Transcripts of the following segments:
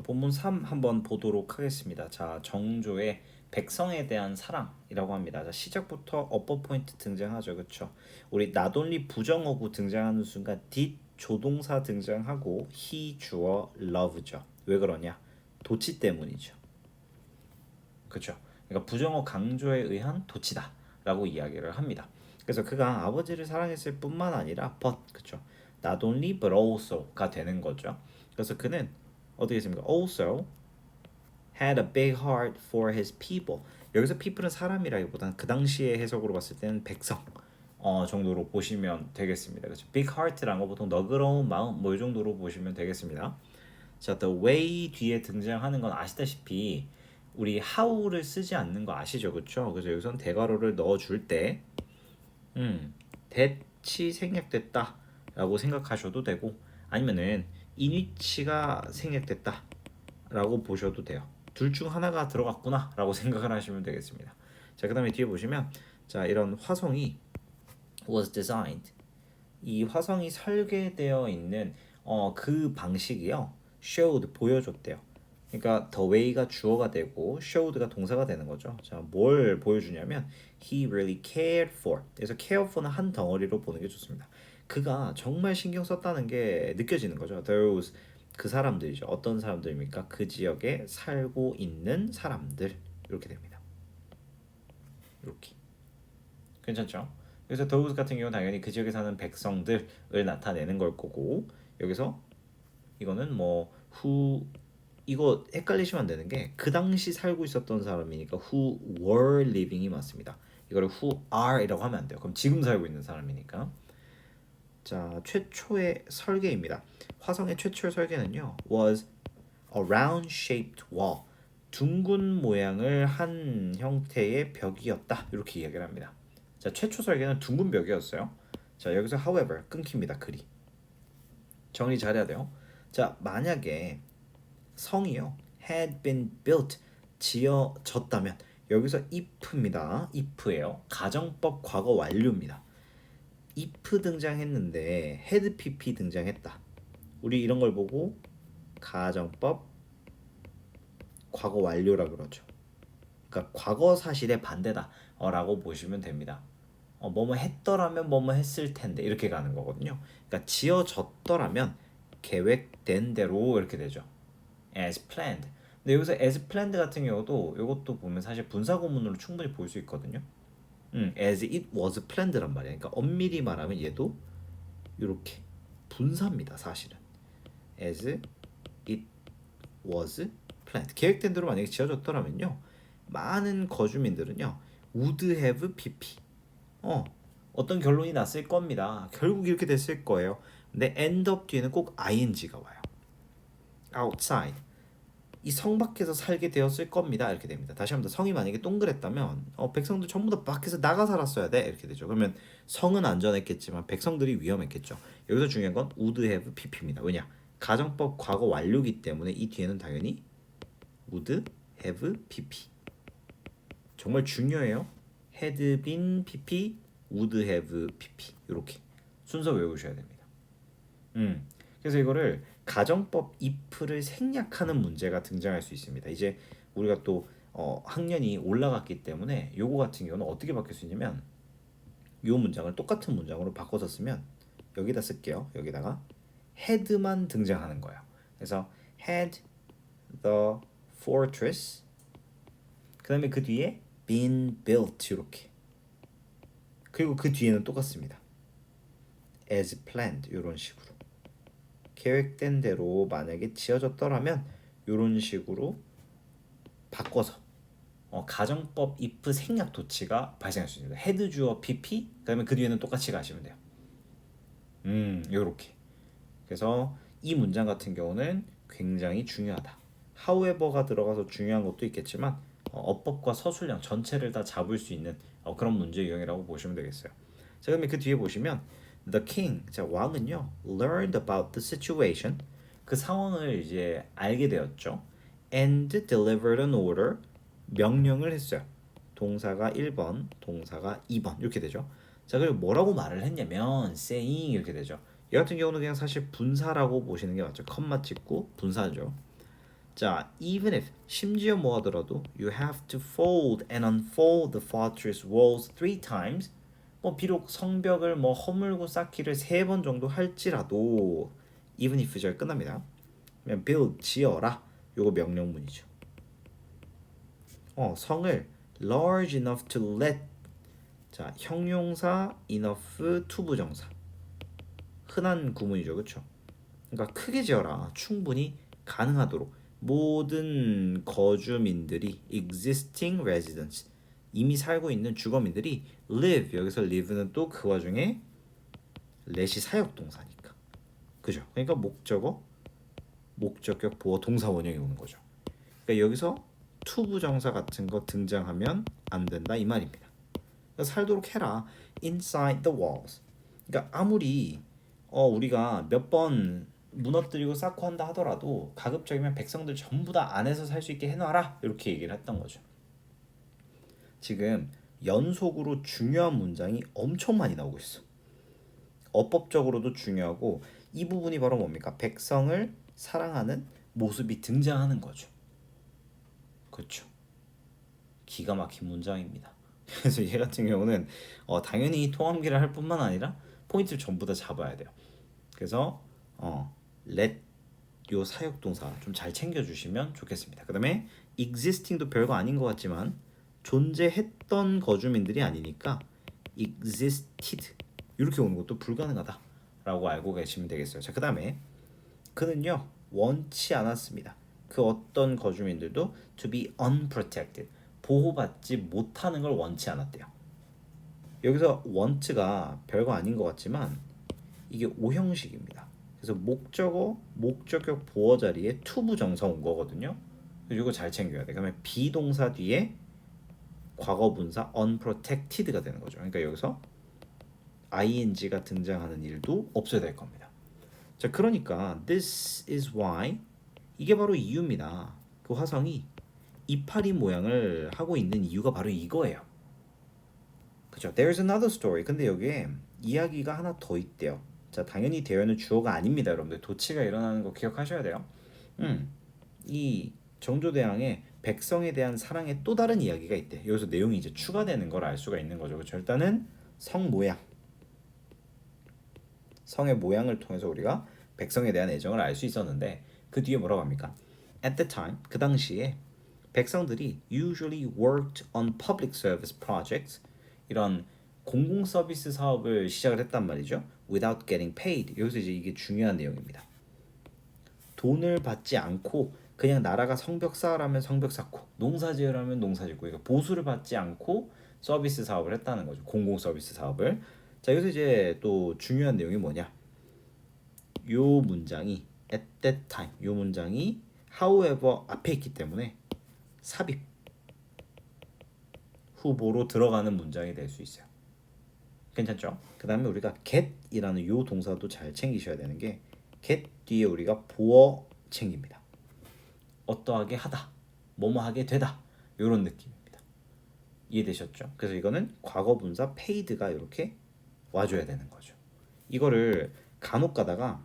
본문 3 한번 보도록 하겠습니다. 자, 정조의 백성에 대한 사랑이라고 합니다. 자, 시작부터 업버 포인트 등장하죠. 그렇죠? 우리 not only 부정어구 등장하는 순간 did 조동사 등장하고 he 주어 love죠. 왜 그러냐? 도치 때문이죠. 그렇죠? 그러니까 부정어 강조에 의한 도치다라고 이야기를 합니다. 그래서 그가 아버지를 사랑했을 뿐만 아니라 but 그렇죠? not only but also가 되는 거죠. 그래서 그는 어떻게 했습니까? also had a big heart for his people. 여기서 people은 사람이라기보다는 그 당시의 해석으로 봤을 때는 백성 정도로 보시면 되겠습니다. 그렇죠? big heart라는 거 보통 너그러운 마음 뭐 이 정도로 보시면 되겠습니다. 자, the way 뒤에 등장하는 건 아시다시피 우리 how를 쓰지 않는 거 아시죠? 그렇죠? 그래서 여기서는 대괄호를 넣어줄 때 that이 생략됐다라고 생각하셔도 되고 아니면은 in위치가 생략됐다라고 보셔도 돼요. 둘 중 하나가 들어갔구나라고 생각을 하시면 되겠습니다. 자, 그다음에 뒤에 보시면 자, 이런 화성이 was designed 이 화성이 설계되어 있는 그 방식이요. showed 보여줬대요. 그러니까 the way가 주어가 되고 showed가 동사가 되는 거죠. 자, 뭘 보여주냐면 he really cared for. 그래서 care for는 한 덩어리로 보는 게 좋습니다. 그가 정말 신경 썼다는 게 느껴지는 거죠. those 그 사람들이죠. 어떤 사람들입니까? 그 지역에 살고 있는 사람들 이렇게 됩니다. 이렇게. 괜찮죠? 그래서 those 같은 경우는 당연히 그 지역에 사는 백성들을 나타내는 걸 거고 여기서 이거는 뭐 who 이거 헷갈리시면 안 되는 게 그 당시 살고 있었던 사람이니까 who were living이 맞습니다. 이거를 who are이라고 하면 안 돼요. 그럼 지금 살고 있는 사람이니까. 자, 최초의 설계입니다. 화성의 최초의 설계는요 was a round shaped wall 둥근 모양을 한 형태의 벽이었다 이렇게 이야기를 합니다. 자, 최초 설계는 둥근 벽이었어요. 자, 여기서 however 끊깁니다. 글이 정리 잘해야 돼요. 자, 만약에 성이요 had been built 지어졌다면 여기서 if입니다. if예요. 가정법 과거 완료입니다. if 등장했는데 had pp 등장했다. 우리 이런 걸 보고 가정법 과거 완료라 그러죠. 그러니까 과거 사실의 반대다라고 보시면 됩니다. 뭐뭐 했더라면 뭐뭐 했을 텐데 이렇게 가는 거거든요. 그러니까 지어졌더라면 계획된 대로 이렇게 되죠. as planned. 근데 여기서 as planned 같은 경우도 이것도 보면 사실 분사 구문으로 충분히 볼 수 있거든요. as it was planned란 말이야. 그러니까 엄밀히 말하면 얘도 이렇게 분사입니다. 사실은 as it was planned. 계획된 대로 만약에 지어졌더라면요. 많은 거주민들은요. would have pp. 어떤 결론이 났을 겁니다. 결국 이렇게 됐을 거예요. 근데 end up 뒤에는 꼭 ing가 와요. outside. 이 성 밖에서 살게 되었을 겁니다. 이렇게 됩니다. 다시 한번 성이 만약에 동그랬다면 백성들 전부 다 밖에서 나가 살았어야 돼. 이렇게 되죠. 그러면 성은 안전했겠지만 백성들이 위험했겠죠. 여기서 중요한 건 would have pp입니다. 왜냐? 가정법 과거 완료기 때문에 이 뒤에는 당연히 would have pp. 정말 중요해요. had been pp, would have pp. 이렇게 순서 외우셔야 됩니다. 그래서 이거를 가정법 if를 생략하는 문제가 등장할 수 있습니다. 이제 우리가 또 학년이 올라갔기 때문에 요거 같은 경우는 어떻게 바뀔 수 있냐면 요 문장을 똑같은 문장으로 바꿔서 쓰면 여기다 쓸게요. 여기다가 had만 등장하는 거예요. 그래서 had the fortress 그 다음에 그 뒤에 been built 이렇게 그리고 그 뒤에는 똑같습니다. as planned 이런 식으로 계획된 대로 만약에 지어졌더라면 이런 식으로 바꿔서 가정법 if 생략 도치가 발생할 수 있습니다. had 주어 pp 그다음에 그 뒤에는 똑같이 가시면 돼요. 요렇게. 그래서 이 문장 같은 경우는 굉장히 중요하다. however가 들어가서 중요한 것도 있겠지만 어법과 서술량 전체를 다 잡을 수 있는 그런 문제 유형이라고 보시면 되겠어요. 자, 그러면 그 뒤에 보시면 the king, 자 왕은요 learned about the situation 그 상황을 이제 알게 되었죠. and delivered an order 명령을 했어요. 동사가 1번, 동사가 2번 이렇게 되죠. 자, 그리고 뭐라고 말을 했냐면 saying 이렇게 되죠. 이 같은 경우는 그냥 사실 분사라고 보시는 게 맞죠. 컴마 찍고 분사죠. 자, even if 심지어 뭐 하더라도 you have to fold and unfold the fortress walls 3 times. 뭐 비록 성벽을 뭐 허물고 쌓기를 3번 정도 할지라도 even if 절 끝납니다. 그냥 build 지어라. 요거 명령문이죠. 성을 large enough to let. 자, 형용사 enough to 부정사. 흔한 구문이죠. 그렇죠? 그러니까 크게 지어라. 충분히 가능하도록. 모든 거주민들이 existing residents 이미 살고 있는 주거민들이 live 여기서 live는 또 그 와중에 let이 사역동사니까 그죠? 그러니까 목적격 보어 동사 원형이 오는 거죠. 그러니까 여기서 to 부정사 같은 거 등장하면 안 된다 이 말입니다. 그러니까 살도록 해라 inside the walls. 그러니까 아무리 우리가 몇 번 무너뜨리고 쌓고 한다 하더라도 가급적이면 백성들 전부 다 안에서 살 수 있게 해놔라 이렇게 얘기를 했던 거죠. 지금 연속으로 중요한 문장이 엄청 많이 나오고 있어. 어법적으로도 중요하고 이 부분이 바로 뭡니까? 백성을 사랑하는 모습이 등장하는 거죠. 그렇죠. 기가 막힌 문장입니다. 그래서 얘 같은 경우는 당연히 통함기를 할 뿐만 아니라 포인트를 전부 다 잡아야 돼요. 그래서 let 요 사역동사 좀 잘 챙겨주시면 좋겠습니다. 그 다음에 existing도 별거 아닌 것 같지만 존재했던 거주민들이 아니니까 existed 이렇게 오는 것도 불가능하다라고 알고 계시면 되겠어요. 자, 그 다음에 그는요 원치 않았습니다. 그 어떤 거주민들도 to be unprotected 보호받지 못하는 걸 원치 않았대요. 여기서 want가 별거 아닌 것 같지만 이게 오형식입니다. 그래서 목적격 보어 자리에 to 부정사 온 거거든요. 이거 잘 챙겨야 돼. 그러면 비동사 뒤에 과거분사 unprotected가 되는 거죠. 그러니까 여기서 ing가 등장하는 일도 없어야 될 겁니다. 자, 그러니까 this is why 이게 바로 이유입니다. 그 화성이 이파리 모양을 하고 있는 이유가 바로 이거예요. 그죠? There's another story. 근데 여기에 이야기가 하나 더 있대요. 자, 당연히 대어는 주어가 아닙니다, 여러분들. 도치가 일어나는 거 기억하셔야 돼요. 이 정조대왕의 백성에 대한 사랑의 또 다른 이야기가 있대. 여기서 내용이 이제 추가되는 걸 알 수가 있는 거죠. 그렇죠? 일단은 성 모양, 성의 모양을 통해서 우리가 백성에 대한 애정을 알 수 있었는데 그 뒤에 뭐라고 합니까? At the time, 그 당시에 백성들이 usually worked on public service projects 이런 공공 서비스 사업을 시작을 했단 말이죠. Without getting paid. 여기서 이제 이게 중요한 내용입니다. 돈을 받지 않고 그냥 나라가 성벽 쌓으라면 성벽 쌓고 농사 지으라면 농사 짓고 그러니까 보수를 받지 않고 서비스 사업을 했다는 거죠. 공공 서비스 사업을. 자, 여기서 이제 또 중요한 내용이 뭐냐? 요 문장이 at that time 요 문장이 however 앞에 있기 때문에 삽입 후보로 들어가는 문장이 될 수 있어요. 괜찮죠? 그 다음에 우리가 get이라는 요 동사도 잘 챙기셔야 되는 게 get 뒤에 우리가 보어 챙깁니다. 어떠하게 하다, 뭐뭐하게 되다 요런 느낌입니다. 이해되셨죠? 그래서 이거는 과거분사 paid가 이렇게 와줘야 되는 거죠. 이거를 간혹 가다가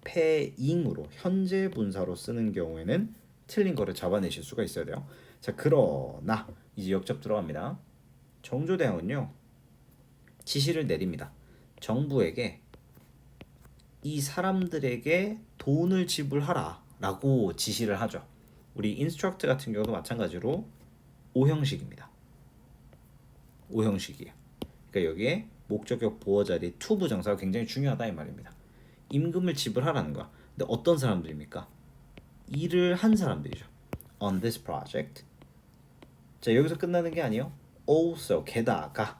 paying으로 현재 분사로 쓰는 경우에는 틀린 거를 잡아내실 수가 있어야 돼요. 자, 그러나 이제 역접 들어갑니다. 정조대왕은요 지시를 내립니다. 정부에게 이 사람들에게 돈을 지불하라 라고 지시를 하죠. 우리 instruct 같은 경우도 마찬가지로 오형식입니다. 오형식이에요. 그러니까 여기에 목적격 보어 자리 to 부정사가 굉장히 중요하다 이 말입니다. 임금을 지불하라는 거야. 근데 어떤 사람들입니까? 일을 한 사람들이죠. On this project. 자, 여기서 끝나는 게 아니에요. Also 게다가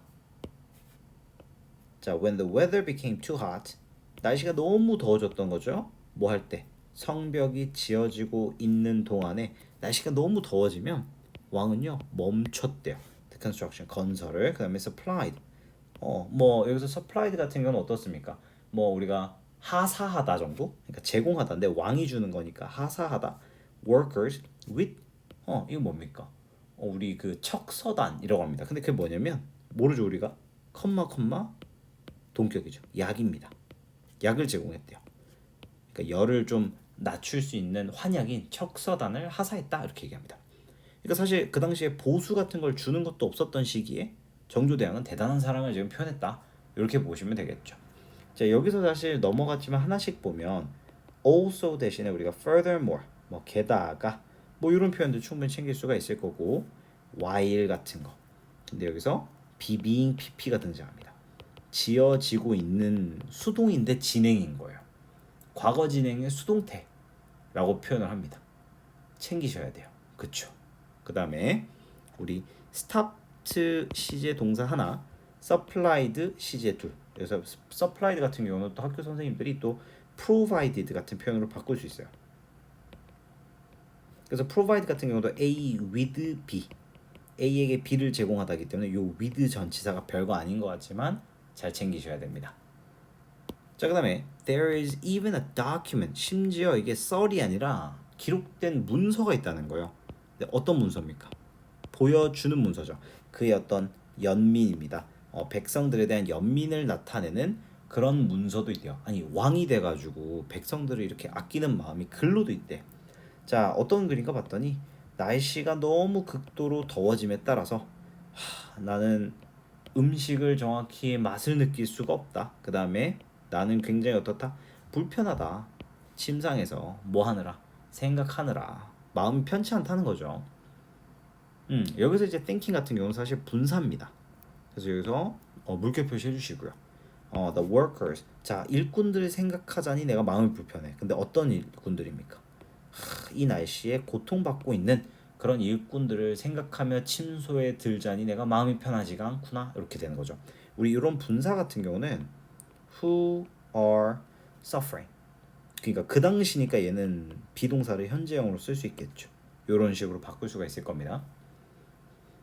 자, when the weather became too hot. 날씨가 너무 더워졌던 거죠. 뭐 할 때? 성벽이 지어지고 있는 동안에 날씨가 너무 더워지면 왕은요 멈췄대요. The construction 건설을. 그다음에 supplied. 뭐 여기서 supplied 같은 경우는 어떻습니까? 뭐 우리가 하사하다 정도? 그러니까 제공하다인데 왕이 주는 거니까 하사하다. Workers with 이거 뭡니까? 우리 그 척서단이라고 합니다. 근데 그게 뭐냐면 모르죠 우리가? 컴마 동격이죠. 약입니다. 약을 제공했대요. 그러니까 열을 좀 낮출 수 있는 환약인 척서단을 하사했다 이렇게 얘기합니다. 그러니까 사실 그 당시에 보수 같은 걸 주는 것도 없었던 시기에 정조대왕은 대단한 사랑을 지금 표현했다 이렇게 보시면 되겠죠. 자 여기서 사실 넘어갔지만 하나씩 보면 also 대신에 우리가 furthermore 뭐 게다가 뭐 이런 표현도 충분히 챙길 수가 있을 거고 while 같은 거. 근데 여기서 be being pp가 등장합니다. 지어지고 있는 수동인데 진행인 거예요. 과거 진행의 수동태라고 표현을 합니다. 챙기셔야 돼요. 그쵸? 그 다음에 우리 stopped 시제 동사 하나, supplied 시제 둘. 그래서 supplied 같은 경우는 또 학교 선생님들이 또 provided 같은 표현으로 바꿀 수 있어요. 그래서 provide 같은 경우도 A with B, A에게 B를 제공하다기 때문에 요 with 전치사가 별거 아닌 것 같지만 잘 챙기셔야 됩니다. 자, 그 다음에 there is even a document, 심지어 이게 썰이 아니라 기록된 문서가 있다는 거예요. 근데 어떤 문서입니까? 보여주는 문서죠. 그의 어떤 연민입니다. 백성들에 대한 연민을 나타내는 그런 문서도 있대요. 아니 왕이 돼가지고 백성들을 이렇게 아끼는 마음이 글로도 있대. 자 어떤 글인가 봤더니 날씨가 너무 극도로 더워짐에 따라서 나는 음식을 정확히 맛을 느낄 수가 없다. 그 다음에 나는 굉장히 어떻다? 불편하다. 침상에서 뭐 하느라? 생각하느라 마음이 편치 않다는 거죠. 여기서 이제 thinking 같은 경우는 사실 분사입니다. 그래서 여기서 물결 표시해 주시고요. The workers. 자, 일꾼들을 생각하자니 내가 마음이 불편해. 근데 어떤 일꾼들입니까? 이 날씨에 고통받고 있는 그런 일꾼들을 생각하며 침소에 들자니 내가 마음이 편하지가 않구나. 이렇게 되는 거죠. 우리 이런 분사 같은 경우는 who are suffering. 그러니까 그 당시니까 얘는 비동사를 현재형으로 쓸 수 있겠죠. 이런 식으로 바꿀 수가 있을 겁니다.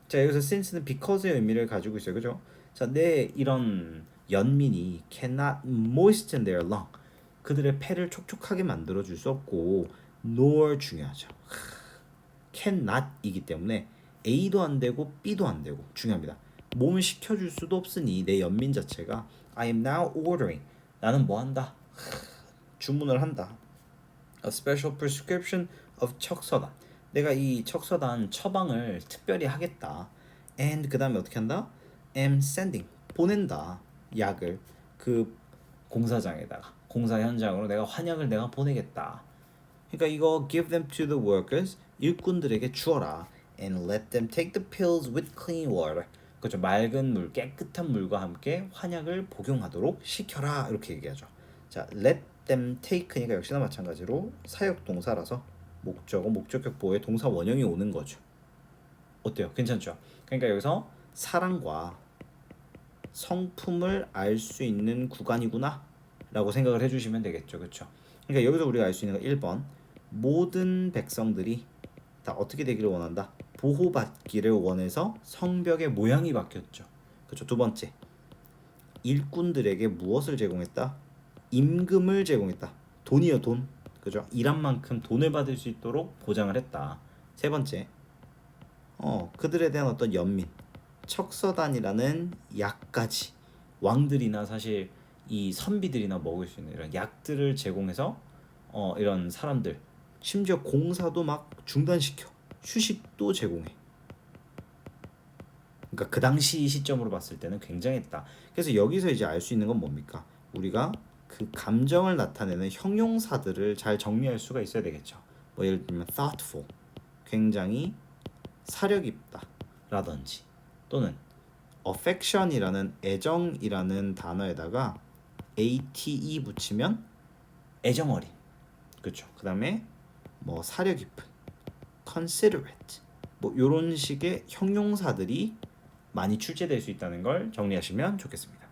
자 여기서 since는 because의 의미를 가지고 있어요. 그죠? 자, 내 이런 연민이 cannot moisten their lung. 그들의 폐를 촉촉하게 만들어 줄 수 없고 nor 중요하죠. cannot이기 때문에 A도 안 되고 B도 안 되고 중요합니다. 몸을 식혀줄 수도 없으니 내 연민 자체가 I am now ordering. 나는 뭐 한다? 주문을 한다. A special prescription of 척서단. 내가 이 척서단 처방을 특별히 하겠다. And 그 다음에 어떻게 한다? am sending. 보낸다. 약을 그 공사장에다가 공사 현장으로 내가 환약을 내가 보내겠다. 그러니까 이거 give them to the workers. 일꾼들에게 주어라. And let them take the pills with clean water. 그렇죠. 맑은 물, 깨끗한 물과 함께 환약을 복용하도록 시켜라. 이렇게 얘기하죠. 자, let them take니까 역시나 마찬가지로 사역동사라서 목적어, 목적격 보호에 동사 원형이 오는 거죠. 어때요? 괜찮죠? 그러니까 여기서 사랑과 성품을 알 수 있는 구간이구나 라고 생각을 해주시면 되겠죠. 그렇죠? 그러니까 여기서 우리가 알 수 있는 거 1번 모든 백성들이 다 어떻게 되기를 원한다? 보호받기를 원해서 성벽의 모양이 바뀌었죠. 그렇죠? 두 번째 일꾼들에게 무엇을 제공했다? 임금을 제공했다. 돈이요 돈. 그죠? 일한 만큼 돈을 받을 수 있도록 보장을 했다. 세 번째 그들에 대한 어떤 연민 척서단이라는 약까지 왕들이나 사실 이 선비들이나 먹을 수 있는 이런 약들을 제공해서 이런 사람들 심지어 공사도 막 중단시켜 휴식도 제공해. 그러니까 그 당시 시점으로 봤을 때는 굉장했다. 그래서 여기서 이제 알 수 있는 건 뭡니까? 우리가 그 감정을 나타내는 형용사들을 잘 정리할 수가 있어야 되겠죠. 뭐 예를 들면 thoughtful, 굉장히 사려 깊다 라든지 또는 affection이라는 애정이라는 단어에다가 ate 붙이면 애정어린. 그렇죠. 그 다음에 뭐 사려 깊은 considerate 뭐 이런 식의 형용사들이 많이 출제될 수 있다는 걸 정리하시면 좋겠습니다.